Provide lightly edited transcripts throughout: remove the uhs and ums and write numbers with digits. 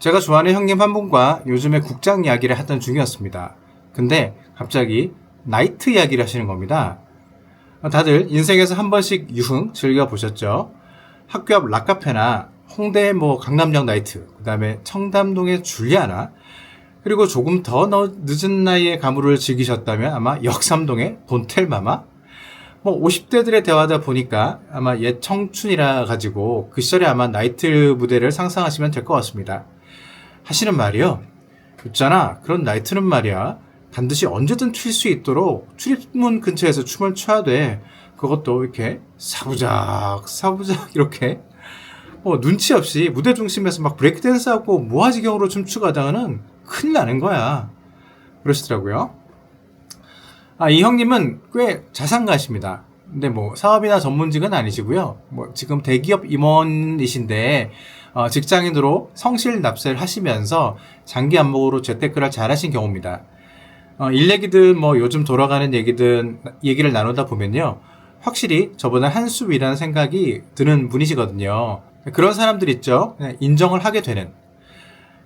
제가 좋아하는 형님 한 분과 요즘에 국장 이야기를 하던 중이었습니다. 근데 갑자기 나이트 이야기를 하시는 겁니다. 다들 인생에서 한 번씩 유흥 즐겨보셨죠? 학교 앞 락카페나 홍대 강남역 나이트, 그 다음에 청담동의 줄리아나, 그리고 조금 더 늦은 나이에 가물을 즐기셨다면 아마 역삼동의 돈텔마마? 50대들의 대화다 보니까 아마 옛 청춘이라 가지고 그 시절에 아마 나이트 무대를 상상하시면 될 것 같습니다. 하시는 말이요. 있잖아, 그런 나이트는 말이야, 반드시 언제든 튈 수 있도록 출입문 근처에서 춤을 춰야 돼. 그것도 이렇게 사부작 이렇게 눈치 없이 무대 중심에서 막 브레이크 댄스하고 무아지경으로 춤추고 하다가는 큰일 나는 거야. 그러시더라고요. 이 형님은 꽤 자산가십니다. 근데 사업이나 전문직은 아니시고요. 지금 대기업 임원이신데 직장인으로 성실 납세를 하시면서 장기 안목으로 재테크를 잘하신 경우입니다. 일 얘기든 요즘 돌아가는 얘기를 나누다 보면요, 확실히 저보다 한 수 위라는 생각이 드는 분이시거든요. 그런 사람들 있죠. 그냥 인정을 하게 되는.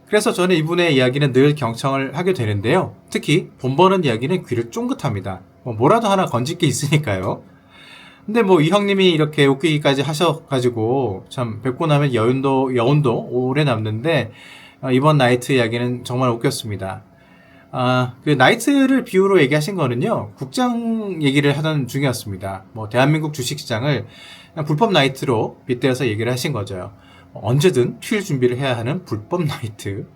그래서 저는 이분의 이야기는 늘 경청을 하게 되는데요. 특히 돈 버는 이야기는 귀를 쫑긋합니다. 뭐라도 하나 건질 게 있으니까요. 근데 이 형님이 이렇게 웃기기까지 하셔가지고 참 뵙고 나면 여운도 오래 남는데, 이번 나이트 이야기는 정말 웃겼습니다. 그 나이트를 비유로 얘기하신 거는요, 국장 얘기를 하던 중이었습니다. 대한민국 주식시장을 그냥 불법 나이트로 빗대어서 얘기를 하신 거죠. 언제든 튈 준비를 해야 하는 불법 나이트.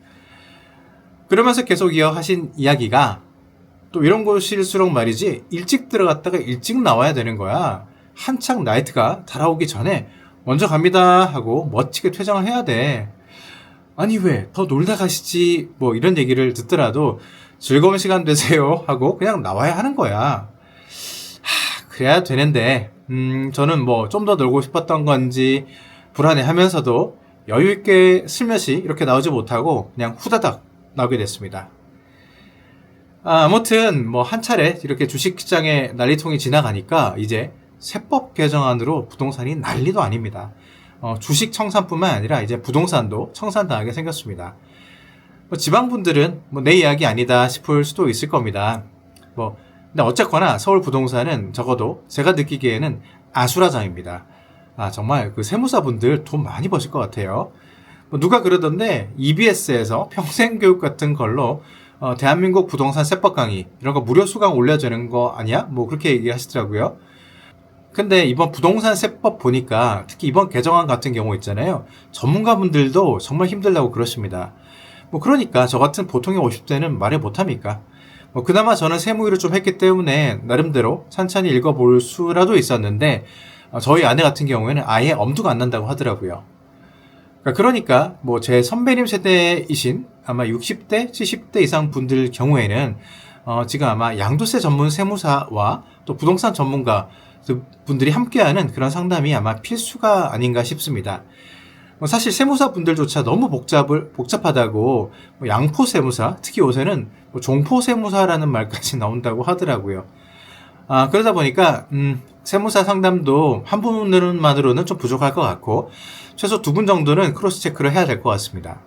그러면서 계속 이어하신 이야기가, 또 이런 곳일수록 말이지, 일찍 들어갔다가 일찍 나와야 되는 거야. 한창 나이트가 달아오기 전에 먼저 갑니다 하고 멋지게 퇴장을 해야 돼. 아니 왜 더 놀다 가시지, 이런 얘기를 듣더라도 즐거운 시간 되세요 하고 그냥 나와야 하는 거야. 그래야 되는데 저는 좀 더 놀고 싶었던 건지 불안해하면서도 여유있게 슬며시 이렇게 나오지 못하고 그냥 후다닥 나오게 됐습니다. 아무튼 한 차례 이렇게 주식시장에 난리통이 지나가니까 이제 세법 개정안으로 부동산이 난리도 아닙니다. 주식 청산뿐만 아니라 이제 부동산도 청산당하게 생겼습니다. 지방분들은 내 이야기 아니다 싶을 수도 있을 겁니다. 근데 어쨌거나 서울 부동산은 적어도 제가 느끼기에는 아수라장입니다. 정말 그 세무사분들 돈 많이 버실 것 같아요. 누가 그러던데 EBS에서 평생교육 같은 걸로 대한민국 부동산 세법 강의 이런 거 무료 수강 올려주는 거 아니야? 그렇게 얘기하시더라고요. 근데 이번 부동산 세법 보니까 특히 이번 개정안 같은 경우 있잖아요. 전문가분들도 정말 힘들다고 그러십니다. 그러니까 저 같은 보통의 50대는 말을 못합니까? 그나마 저는 세무일을 좀 했기 때문에 나름대로 찬찬히 읽어볼 수라도 있었는데, 저희 아내 같은 경우에는 아예 엄두가 안 난다고 하더라고요. 그러니까 제 선배님 세대이신 아마 60대, 70대 이상 분들 경우에는 지금 아마 양도세 전문 세무사와 또 부동산 전문가 분들이 함께하는 그런 상담이 아마 필수가 아닌가 싶습니다. 사실 세무사 분들조차 너무 복잡하다고 양포 세무사, 특히 요새는 종포 세무사라는 말까지 나온다고 하더라고요. 그러다 보니까 세무사 상담도 한 분만으로는 좀 부족할 것 같고, 최소 2분 정도는 크로스 체크를 해야 될 것 같습니다.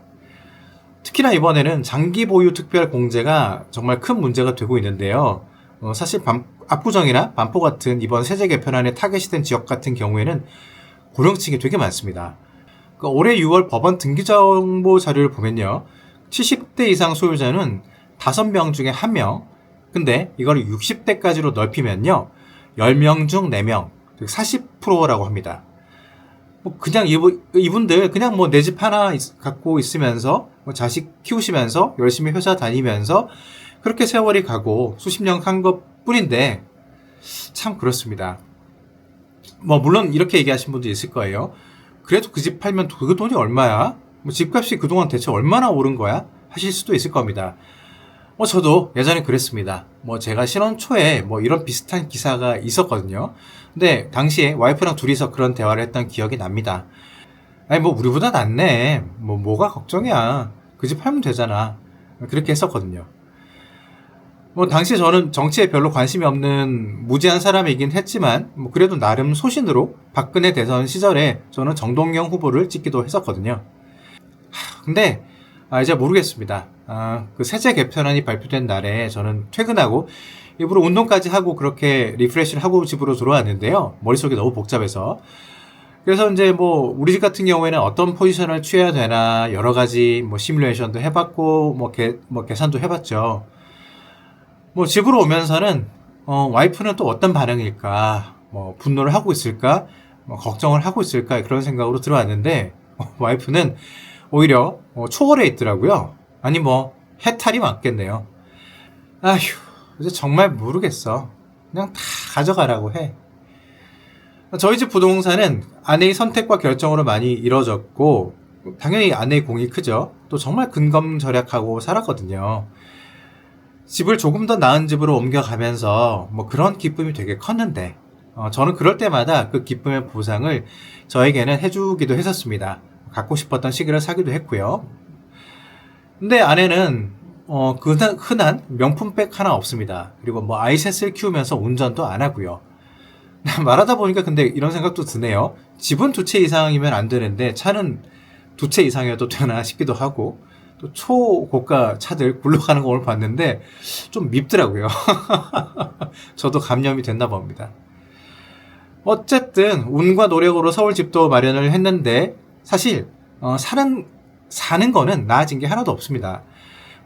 특히나 이번에는 장기 보유 특별 공제가 정말 큰 문제가 되고 있는데요. 사실 압구정이나 반포 같은 이번 세제 개편안에 타겟이 된 지역 같은 경우에는 고령층이 되게 많습니다. 올해 6월 법원 등기정보 자료를 보면요, 70대 이상 소유자는 5명 중에 1명, 근데 이걸 60대까지로 넓히면요, 10명 중 4명, 40%라고 합니다. 그냥 이분들 그냥 내 집 하나 갖고 있으면서 자식 키우시면서 열심히 회사 다니면서 그렇게 세월이 가고 수십 년 간 것 뿐인데, 참 그렇습니다. 물론 이렇게 얘기하신 분도 있을 거예요. 그래도 그 집 팔면 그 돈이 얼마야? 집값이 그동안 대체 얼마나 오른 거야? 하실 수도 있을 겁니다. 저도 예전에 그랬습니다. 제가 신혼 초에 이런 비슷한 기사가 있었거든요. 근데 당시에 와이프랑 둘이서 그런 대화를 했던 기억이 납니다. 아니 우리보다 낫네. 뭐가 걱정이야. 그 집 팔면 되잖아. 그렇게 했었거든요. 당시 저는 정치에 별로 관심이 없는 무지한 사람이긴 했지만 그래도 나름 소신으로 박근혜 대선 시절에 저는 정동영 후보를 찍기도 했었거든요. 근데 이제 모르겠습니다. 그 세제 개편안이 발표된 날에 저는 퇴근하고 일부러 운동까지 하고 그렇게 리프레시를 하고 집으로 돌아왔는데요. 머릿속이 너무 복잡해서. 그래서 이제 뭐 우리 집 같은 경우에는 어떤 포지션을 취해야 되나 여러 가지 뭐 시뮬레이션도 해봤고 뭐 계산도 해봤죠. 뭐 집으로 오면서는 와이프는 또 어떤 반응일까, 뭐 분노를 하고 있을까, 뭐 걱정을 하고 있을까 그런 생각으로 들어왔는데 와이프는 오히려 초월해 있더라고요. 아니 뭐 해탈이 많겠네요. 아휴, 이제 정말 모르겠어. 그냥 다 가져가라고 해. 저희 집 부동산은 아내의 선택과 결정으로 많이 이루어졌고 당연히 아내의 공이 크죠. 또 정말 근검절약하고 살았거든요. 집을 조금 더 나은 집으로 옮겨가면서 뭐 그런 기쁨이 되게 컸는데 저는 그럴 때마다 그 기쁨의 보상을 저에게는 해주기도 했었습니다. 갖고 싶었던 시계를 사기도 했고요. 근데 아내는 그 흔한 명품백 하나 없습니다. 그리고 뭐 아이셋을 키우면서 운전도 안 하고요. 말하다 보니까 근데 이런 생각도 드네요. 집은 2채 이상이면 안 되는데 차는 2채 이상이어도 되나 싶기도 하고 또 초고가 차들 굴러가는 거 오늘 봤는데 좀 밉더라고요. 저도 감염이 됐나 봅니다. 어쨌든 운과 노력으로 서울집도 마련을 했는데 사실 사는 거는 나아진 게 하나도 없습니다.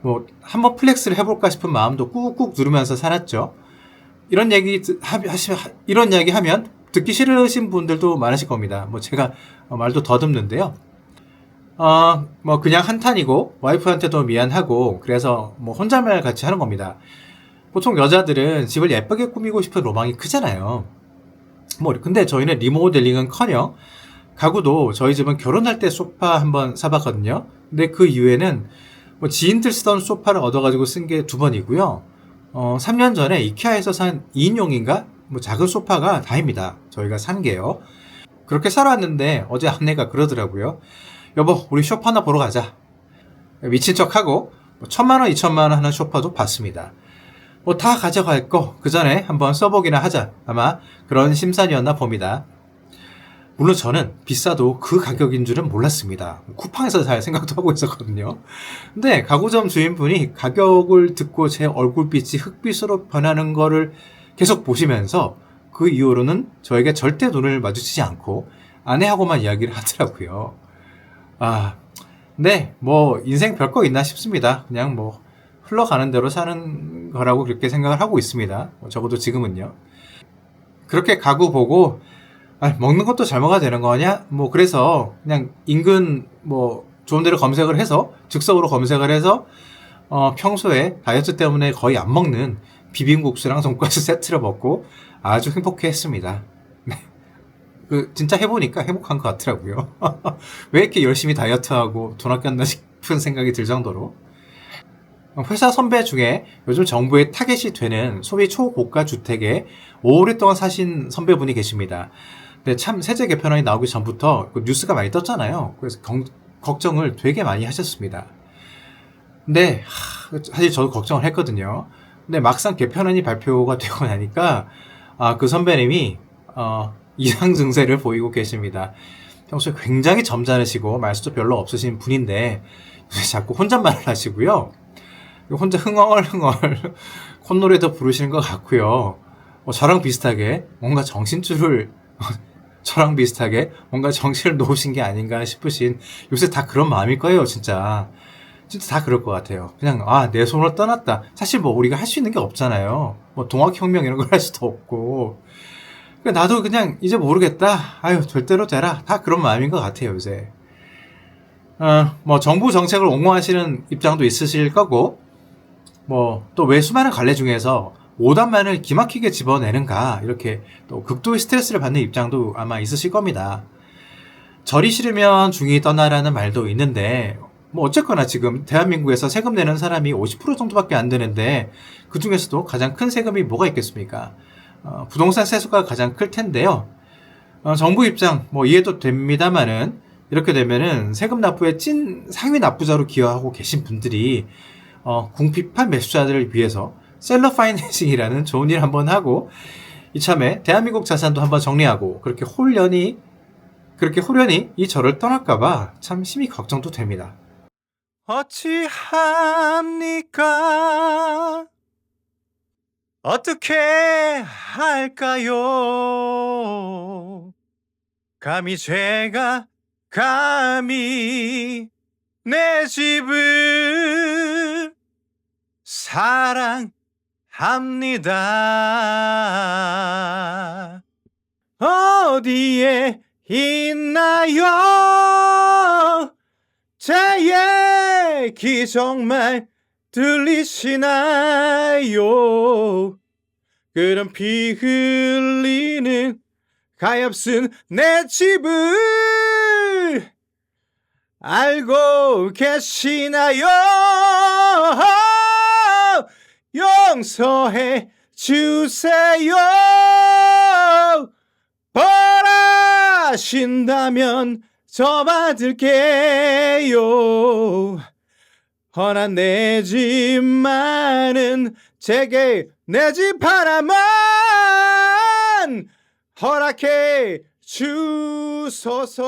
뭐 한번 플렉스를 해볼까 싶은 마음도 꾹꾹 누르면서 살았죠. 이런 이야기 하면 듣기 싫으신 분들도 많으실 겁니다. 뭐 제가 말도 더듬는데요. 뭐 그냥 한탄이고 와이프한테도 미안하고 그래서 뭐 혼잣말 같이 하는 겁니다. 보통 여자들은 집을 예쁘게 꾸미고 싶은 로망이 크잖아요. 뭐 근데 저희는 리모델링은커녕 가구도 저희 집은 결혼할 때 소파 한번 사봤거든요. 근데 그 이후에는 뭐 지인들 쓰던 소파를 얻어가지고 쓴 게 2번이고요. 3년 전에 이케아에서 산 2인용인가? 뭐 작은 소파가 다입니다. 저희가 산 게요. 그렇게 살았는데 어제 아내가 그러더라고요. 여보, 우리 쇼파 하나 보러 가자. 미친 척하고 1,000만원, 2,000만원 하는 쇼파도 봤습니다. 뭐 다 가져갈 거 그 전에 한번 써보기나 하자. 아마 그런 심산이었나 봅니다. 물론 저는 비싸도 그 가격인 줄은 몰랐습니다. 쿠팡에서 살 생각도 하고 있었거든요. 근데 가구점 주인분이 가격을 듣고 제 얼굴빛이 흑빛으로 변하는 거를 계속 보시면서 그 이후로는 저에게 절대 눈을 마주치지 않고 아내하고만 이야기를 하더라고요. 네, 뭐 인생 별거 있나 싶습니다. 그냥 뭐 흘러가는 대로 사는 거라고 그렇게 생각을 하고 있습니다. 적어도 지금은요. 그렇게 가구 보고 먹는 것도 잘 먹어야 되는 거냐? 뭐 그래서 그냥 인근 뭐 좋은 데를 검색을 해서 즉석으로 검색을 해서 평소에 다이어트 때문에 거의 안 먹는 비빔국수랑 돈가스 세트를 먹고 아주 행복해 했습니다. 네. 진짜 해보니까 행복한 것 같더라고요. 왜 이렇게 열심히 다이어트하고 돈 아꼈나 싶은 생각이 들 정도로. 회사 선배 중에 요즘 정부의 타겟이 되는 소비 초고가 주택에 오랫동안 사신 선배분이 계십니다. 근데 참 세제 개편안이 나오기 전부터 뉴스가 많이 떴잖아요. 그래서 걱정을 되게 많이 하셨습니다. 근데 사실 저도 걱정을 했거든요. 근데 막상 개편안이 발표가 되고 나니까 그 선배님이 이상 증세를 보이고 계십니다. 평소에 굉장히 점잖으시고 말수도 별로 없으신 분인데 자꾸 혼잣말을 하시고요. 혼자 흥얼흥얼 콧노래도 부르시는 것 같고요. 저랑 비슷하게 뭔가 정신을 놓으신 게 아닌가 싶으신, 요새 다 그런 마음일 거예요, 진짜 다 그럴 것 같아요. 그냥 내 손을 떠났다. 사실 뭐 우리가 할 수 있는 게 없잖아요. 뭐 동학혁명 이런 걸 할 수도 없고. 나도 그냥 이제 모르겠다. 될 대로 되라. 다 그런 마음인 것 같아요, 요새. 뭐 정부 정책을 옹호하시는 입장도 있으실 거고, 뭐 또 왜 수많은 관례 중에서 5단만을 기막히게 집어내는가, 이렇게 또 극도의 스트레스를 받는 입장도 아마 있으실 겁니다. 절이 싫으면 중이 떠나라는 말도 있는데, 뭐 어쨌거나 지금 대한민국에서 세금 내는 사람이 50% 정도밖에 안 되는데 그 중에서도 가장 큰 세금이 뭐가 있겠습니까? 부동산 세수가 가장 클 텐데요. 정부 입장 뭐 이해도 됩니다만은, 이렇게 되면은 세금 납부의 찐 상위 납부자로 기여하고 계신 분들이 궁핍한 매수자들을 위해서 셀러 파이낸싱이라는 좋은 일 한번 하고 이참에 대한민국 자산도 한번 정리하고 그렇게 홀연히 이 절을 떠날까봐 참 심히 걱정도 됩니다. 어찌합니까? 어떻게 할까요? 감히 내 집을 사랑합니다. 어디에 있나요? 제 얘기 정말 들리시나요? 그럼 피 흘리는 가엾은 내 집을 알고 계시나요? 용서해 주세요. 벌하신다면 저 받을게요. 허나 내 집만은 제게 내 집 하나만 허락해 주소서.